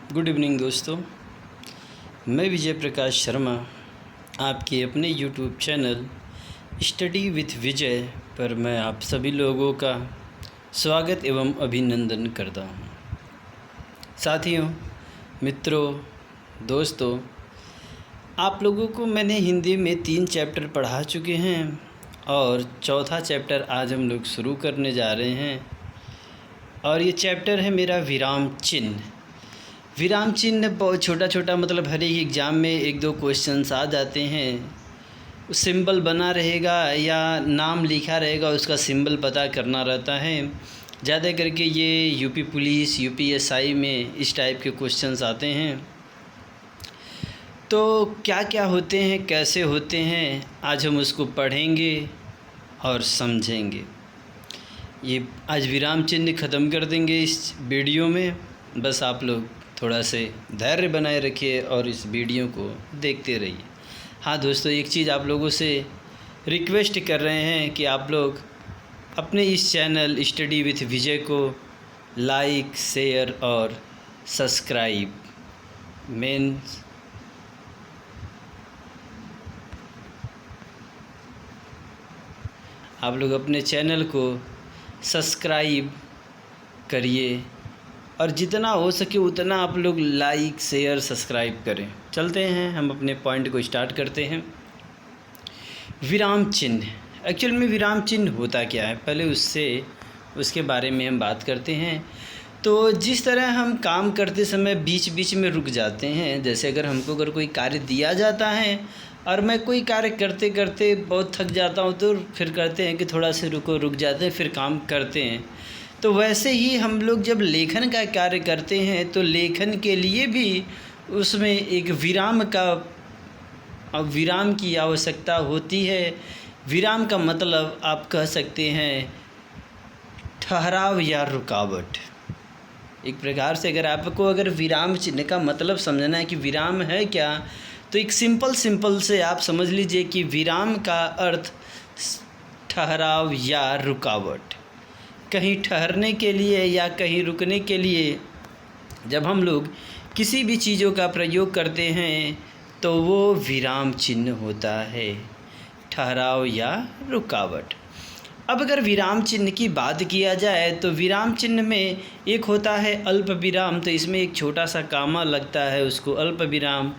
Good evening दोस्तों, मैं विजय प्रकाश शर्मा आपके अपने यूट्यूब चैनल स्टडी विथ विजय पर मैं आप सभी लोगों का स्वागत एवं अभिनंदन करता हूँ। साथियों, मित्रों, दोस्तों, आप लोगों को मैंने हिंदी में 3 चैप्टर पढ़ा चुके हैं और चौथा चैप्टर आज हम लोग शुरू करने जा रहे हैं। और ये चैप्टर है मेरा विराम चिन्ह। विराम चिन्ह बहुत छोटा छोटा, मतलब हर एक एग्ज़ाम में 1-2 क्वेश्चंस आ जाते हैं। सिंबल बना रहेगा या नाम लिखा रहेगा, उसका सिंबल पता करना रहता है। ज़्यादा करके ये यूपी पुलिस, यूपीएसआई में इस टाइप के क्वेश्चंस आते हैं। तो क्या क्या होते हैं, कैसे होते हैं, आज हम उसको पढ़ेंगे और समझेंगे। ये आज विराम चिन्ह ख़त्म कर देंगे इस वीडियो में। बस आप लोग थोड़ा से धैर्य बनाए रखिए और इस वीडियो को देखते रहिए। हाँ दोस्तों, एक चीज़ आप लोगों से रिक्वेस्ट कर रहे हैं कि आप लोग अपने इस चैनल स्टडी विथ विजय को लाइक, शेयर और सब्सक्राइब आप लोग अपने चैनल को सब्सक्राइब करिए और जितना हो सके उतना आप लोग लाइक, शेयर, सब्सक्राइब करें। चलते हैं, हम अपने पॉइंट को स्टार्ट करते हैं। विराम चिन्ह, एक्चुअल में विराम चिन्ह होता क्या है, पहले उसके बारे में हम बात करते हैं। तो जिस तरह हम काम करते समय बीच बीच में रुक जाते हैं, जैसे अगर कोई कार्य दिया जाता है और मैं कोई कार्य करते करते बहुत थक जाता हूँ, तो फिर कहते हैं कि थोड़ा से रुक जाते हैं, फिर काम करते हैं। तो वैसे ही हम लोग जब लेखन का कार्य करते हैं तो लेखन के लिए भी उसमें एक विराम की आवश्यकता होती है। विराम का मतलब आप कह सकते हैं ठहराव या रुकावट। एक प्रकार से अगर विराम चिन्ह का मतलब समझना है कि विराम है क्या, तो एक सिंपल से आप समझ लीजिए कि विराम का अर्थ ठहराव या रुकावट। कहीं ठहरने के लिए या कहीं रुकने के लिए जब हम लोग किसी भी चीज़ों का प्रयोग करते हैं तो वो विराम चिन्ह होता है, ठहराव या रुकावट। अब अगर विराम चिन्ह की बात किया जाए तो विराम चिन्ह में एक होता है अल्प विराम, तो इसमें एक छोटा सा कामा लगता है, उसको अल्प विराम।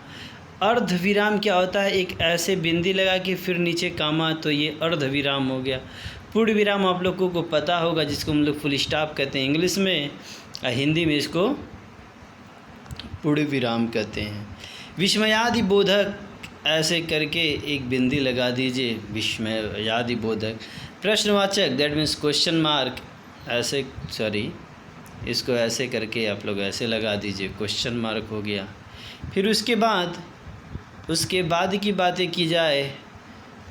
अर्ध विराम क्या होता है, एक ऐसे बिंदी लगा के फिर नीचे कामा, तो ये अर्ध विराम हो गया। पूर्ण विराम आप लोगों को पता होगा, जिसको हम लोग फुल स्टॉप कहते हैं इंग्लिश में, हिंदी में इसको पूर्ण विराम कहते हैं। विस्मयादि बोधक ऐसे करके एक बिंदी लगा दीजिए, विस्मयादि बोधक। प्रश्नवाचक, दैट मीन्स क्वेश्चन मार्क, इसको ऐसे करके आप लोग ऐसे लगा दीजिए, क्वेश्चन मार्क हो गया। फिर उसके बाद की बातें की जाए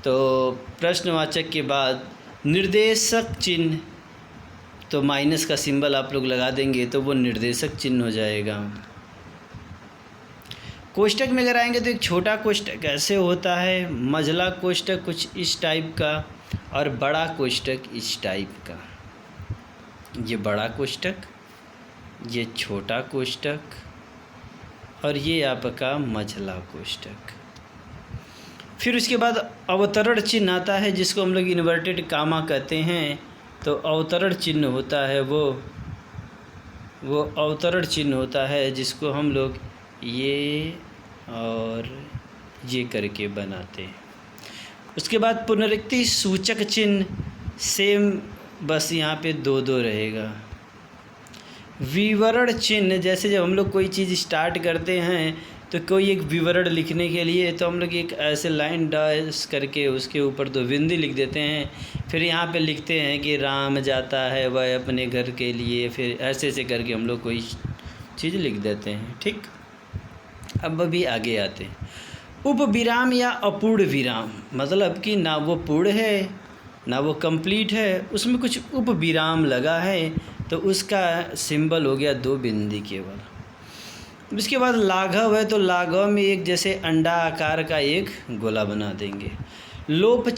तो प्रश्नवाचक के बाद निर्देशक चिन्ह, तो माइनस का सिंबल आप लोग लगा देंगे तो वो निर्देशक चिन्ह हो जाएगा। कोष्टक में अगर आएंगे तो एक छोटा कोष्टक ऐसे होता है, मझला कोष्टक कुछ इस टाइप का और बड़ा कोष्टक इस टाइप का। ये बड़ा कोष्टक, ये छोटा कोष्टक और ये आपका मझला कोष्टक। फिर उसके बाद अवतरण चिन्ह आता है, जिसको हम लोग इन्वर्टेड कामा कहते हैं। तो अवतरण चिन्ह होता है वो अवतरण चिन्ह होता है जिसको हम लोग ये और ये करके बनाते हैं। उसके बाद पुनरुक्ति सूचक चिन्ह सेम, बस यहाँ पे 2-2 रहेगा। विवरण चिन्ह, जैसे जब हम लोग कोई चीज़ स्टार्ट करते हैं तो कोई एक विवरण लिखने के लिए तो हम लोग एक ऐसे लाइन डैश करके उसके ऊपर 2 बिंदी लिख देते हैं। फिर यहाँ पे लिखते हैं कि राम जाता है वह अपने घर के लिए, फिर ऐसे करके हम लोग कोई चीज़ लिख देते हैं। ठीक, अब अभी आगे आते हैं। उपविराम या अपूर्ण विराम, मतलब कि ना वो पूर्ण है ना वो कंप्लीट है, उसमें कुछ उपविराम लगा है, तो उसका सिंबल हो गया 2 बिंदी केवल। इसके बाद लाघव है, तो लाघव में एक जैसे अंडा आकार का एक गोला बना देंगे। लोप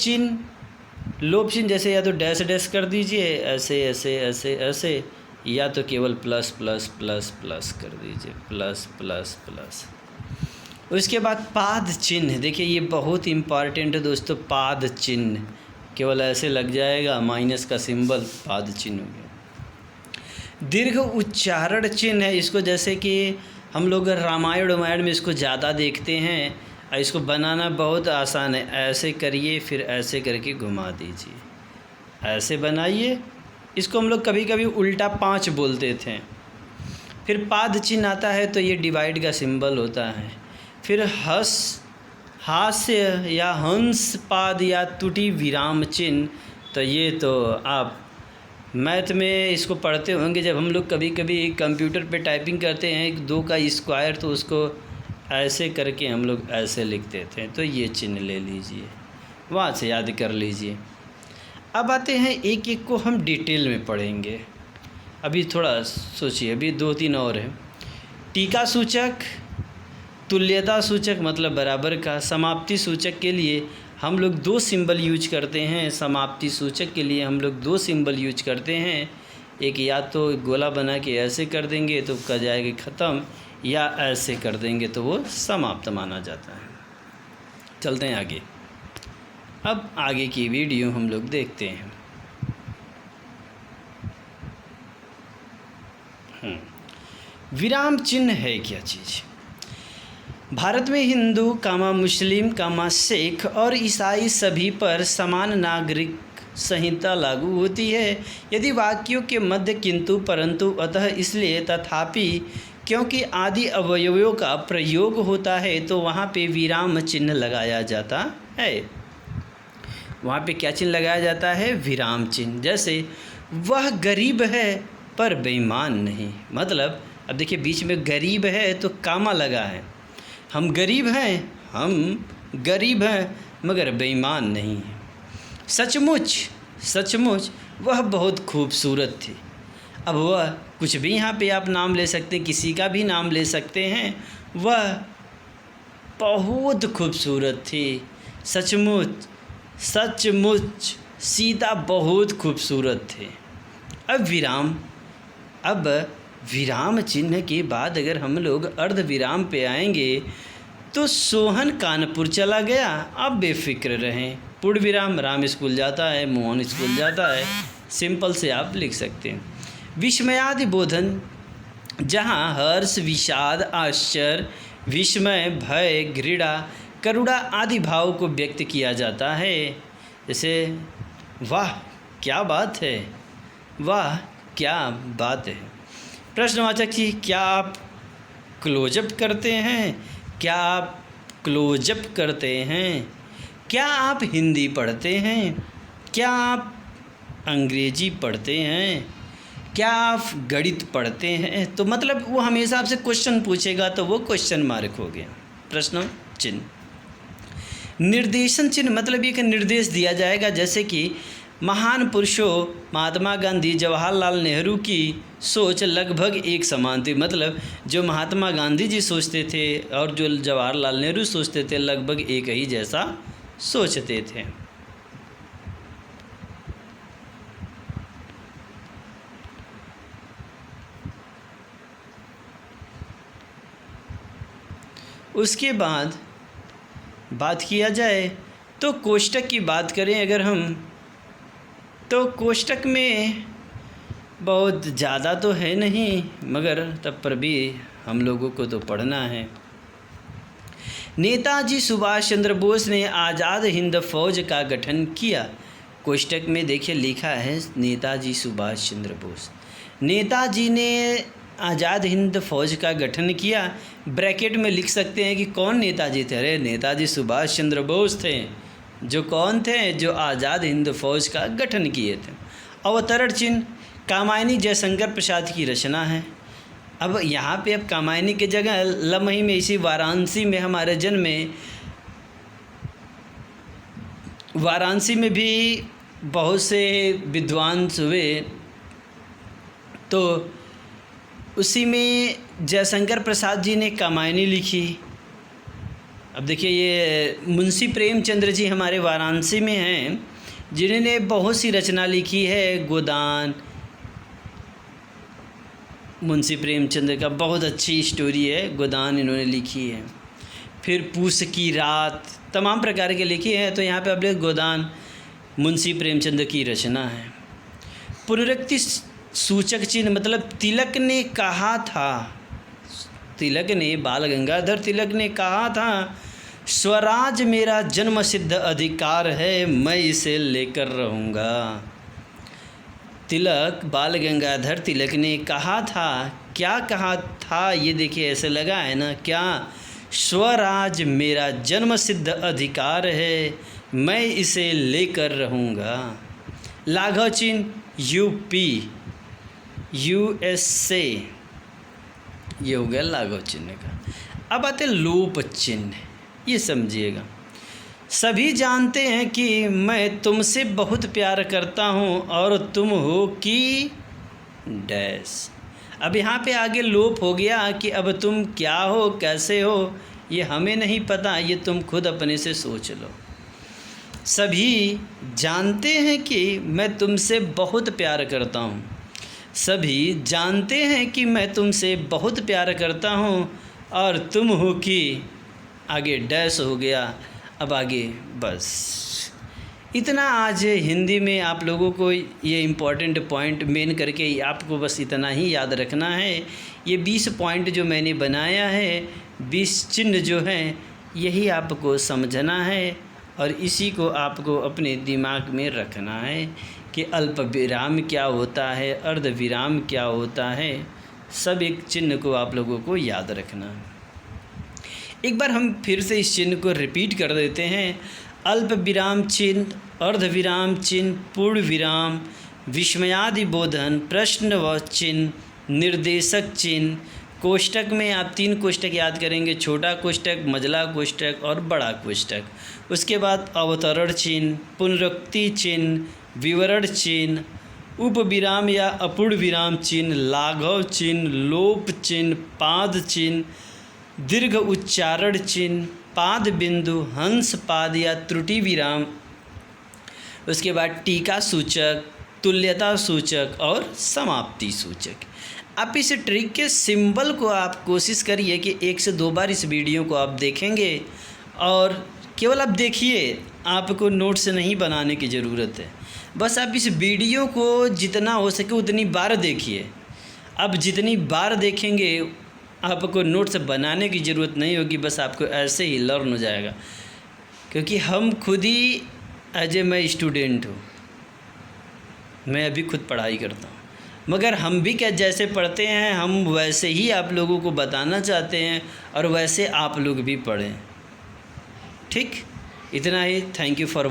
चिन्ह जैसे या तो डैश डैश कर दीजिए, ऐसे ऐसे ऐसे ऐसे, या तो केवल प्लस प्लस प्लस प्लस कर दीजिए, प्लस प्लस प्लस। उसके बाद पाद चिन्ह, देखिए ये बहुत इम्पॉर्टेंट है दोस्तों। पाद चिन्ह केवल ऐसे लग जाएगा, माइनस का सिंबल, पाद चिन्ह हो गया। दीर्घ उच्चारण चिन्ह है, इसको जैसे कि हम लोग रामायण में इसको ज़्यादा देखते हैं। इसको बनाना बहुत आसान है, ऐसे करिए फिर ऐसे करके घुमा दीजिए, ऐसे बनाइए। इसको हम लोग कभी कभी उल्टा 5 बोलते थे। फिर पाद चिन्ह आता है तो ये डिवाइड का सिंबल होता है। फिर हास्य या हंस पाद या त्रुटि विराम चिन्ह, तो ये तो आप मैथ में इसको पढ़ते होंगे। जब हम लोग कभी कभी कंप्यूटर पे टाइपिंग करते हैं 2 का स्क्वायर, तो उसको ऐसे करके हम लोग ऐसे लिखते थे, तो ये चिन्ह ले लीजिए, वहाँ से याद कर लीजिए। अब आते हैं एक एक को हम डिटेल में पढ़ेंगे। अभी थोड़ा सोचिए, अभी 2-3 और हैं। टीका सूचक, तुल्यता सूचक मतलब बराबर का। समाप्ति सूचक के लिए हम लोग 2 सिंबल यूज करते हैं। समाप्ति सूचक के लिए हम लोग 2 सिंबल यूज करते हैं। एक या तो गोला बना के ऐसे कर देंगे तो कह जाएगा ख़त्म, या ऐसे कर देंगे तो वो समाप्त माना जाता है। चलते हैं आगे। अब आगे की वीडियो हम लोग देखते हैं। विराम चिन्ह है क्या चीज़? भारत में हिंदू मुस्लिम सिख और ईसाई सभी पर समान नागरिक संहिता लागू होती है। यदि वाक्यों के मध्य किंतु परंतु अतः इसलिए तथापि क्योंकि आदि अवयवों का प्रयोग होता है तो वहाँ पे विराम चिन्ह लगाया जाता है। वहाँ पे क्या चिन्ह लगाया जाता है? विराम चिन्ह। जैसे वह गरीब है पर बेईमान नहीं, मतलब अब देखिए बीच में गरीब है तो कामा लगा है। हम गरीब हैं मगर बेईमान नहीं है। सचमुच वह बहुत खूबसूरत थी। अब वह कुछ भी यहाँ पे आप नाम ले सकते हैं, किसी का भी नाम ले सकते हैं। वह बहुत खूबसूरत थी। सचमुच सीता बहुत खूबसूरत थे। अब विराम चिन्ह के बाद अगर हम लोग अर्ध विराम पे आएंगे तो सोहन कानपुर चला गया। अब बेफिक्र रहें। पूर्ण विराम, राम स्कूल जाता है, मोहन स्कूल जाता है। सिंपल से आप लिख सकते हैं। विस्मयादि बोधन, जहाँ हर्ष, विषाद, आश्चर्य, विस्मय, भय, घृणा, करुणा आदि भाव को व्यक्त किया जाता है। जैसे वाह क्या बात है, वाह क्या बात है। प्रश्नवाचक जी, क्या आप क्लोजअप करते हैं? क्या आप हिंदी पढ़ते हैं? क्या आप अंग्रेजी पढ़ते हैं? क्या आप गणित पढ़ते हैं? तो मतलब वो हमेशा आपसे क्वेश्चन पूछेगा, तो वो क्वेश्चन मार्क हो गया, प्रश्न चिन्ह। निर्देशन चिन्ह मतलब एक निर्देश दिया जाएगा। जैसे कि महान पुरुषों महात्मा गांधी, जवाहरलाल नेहरू की सोच लगभग एक समान थी। मतलब जो महात्मा गांधी जी सोचते थे और जो जवाहरलाल नेहरू सोचते थे लगभग एक ही जैसा सोचते थे। उसके बाद बात किया जाए तो कोष्टक की बात करें अगर हम, तो कोष्टक में बहुत ज़्यादा तो है नहीं, मगर तब पर भी हम लोगों को तो पढ़ना है। नेताजी सुभाष चंद्र बोस ने आज़ाद हिंद फौज का गठन किया। कोष्टक में देखिए लिखा है नेताजी सुभाष चंद्र बोस। नेताजी ने आज़ाद हिंद फौज का गठन किया। ब्रैकेट में लिख सकते हैं कि कौन नेताजी थे? अरे नेताजी सुभाष चंद्र बोस थे। जो कौन थे? जो आज़ाद हिंद फौज का गठन किए थे। अवतरण चिन्ह कामायनी जयशंकर प्रसाद की रचना है। अब यहाँ पे अब कामायनी की जगह लम्ही में इसी वाराणसी में हमारे जन्म में, वाराणसी में भी बहुत से विद्वान हुए, तो उसी में जयशंकर प्रसाद जी ने कामायनी लिखी। अब देखिए ये मुंशी प्रेमचंद्र जी हमारे वाराणसी में हैं, जिन्होंने बहुत सी रचना लिखी है। गोदान, मुंशी प्रेमचंद का बहुत अच्छी स्टोरी है, गोदान इन्होंने लिखी है। फिर पूस की रात, तमाम प्रकार के लिखी है। तो यहाँ पे अब गोदान मुंशी प्रेमचंद की रचना है। पुनरुक्ति सूचक चिन्ह मतलब तिलक ने कहा था, तिलक ने, बाल गंगाधर तिलक ने कहा था, स्वराज मेरा जन्म सिद्ध अधिकार है, मैं इसे लेकर रहूँगा। तिलक, बाल गंगाधर तिलक ने कहा था, क्या कहा था ये देखिए, ऐसे लगा है ना, क्या? स्वराज मेरा जन्म सिद्ध अधिकार है, मैं इसे लेकर रहूँगा। लाघव चिन्ह यूपी, USA, ये हो गया लाघव चिन्ह का। अब आते लोप चिन्ह, ये समझिएगा। सभी जानते हैं कि मैं तुमसे बहुत प्यार करता हूँ और तुम हो कि डैश। अब यहाँ पे आगे लोप हो गया कि अब तुम क्या हो, कैसे हो, ये हमें नहीं पता, ये तुम खुद अपने से सोच लो। सभी जानते हैं कि मैं तुमसे बहुत प्यार करता हूँ, सभी जानते हैं कि मैं तुमसे बहुत प्यार करता हूँ और तुम हो कि, आगे डैश हो गया। अब आगे बस इतना आज हिंदी में आप लोगों को ये इम्पॉर्टेंट पॉइंट मेन करके आपको बस इतना ही याद रखना है। ये 20 पॉइंट जो मैंने बनाया है, 20 चिन्ह जो हैं, यही आपको समझना है और इसी को आपको अपने दिमाग में रखना है कि अल्प विराम क्या होता है, अर्ध विराम क्या होता है, सब एक चिन्ह को आप लोगों को याद रखना है। एक बार हम फिर से इस चिन्ह को रिपीट कर देते हैं। अल्प विराम चिन्ह, अर्ध विराम चिन्ह, पूर्ण विराम, विस्मयादि बोधन, प्रश्न व चिन्ह, निर्देशक चिन्ह। कोष्टक में आप 3 कोष्टक याद करेंगे, छोटा कोष्टक, मझला कोष्टक और बड़ा कोष्टक। उसके बाद अवतरण चिन्ह, पुनरुक्ति चिन्ह, विवरण चिन्ह, उपविराम या अपूर्ण विराम चिन्ह, लाघव चिन्ह, लोप चिन्ह, पाद चिन्ह, दीर्घ उच्चारण चिन्ह, पाद बिंदु, हंस पाद या त्रुटि विराम। उसके बाद टीका सूचक, तुल्यता सूचक और समाप्ति सूचक। आप इस ट्रिक के सिंबल को आप कोशिश करिए कि 1 से 2 बार इस वीडियो को आप देखेंगे और केवल आप देखिए, आपको नोट्स नहीं बनाने की ज़रूरत है। बस आप इस वीडियो को जितना हो सके उतनी बार देखिए। अब जितनी बार देखेंगे आपको नोट्स बनाने की ज़रूरत नहीं होगी, बस आपको ऐसे ही लर्न हो जाएगा। क्योंकि हम खुद ही मैं स्टूडेंट हूँ, मैं अभी खुद पढ़ाई करता हूँ, मगर हम भी क्या जैसे पढ़ते हैं हम वैसे ही आप लोगों को बताना चाहते हैं और वैसे आप लोग भी पढ़ें। ठीक, इतना ही। Thank you for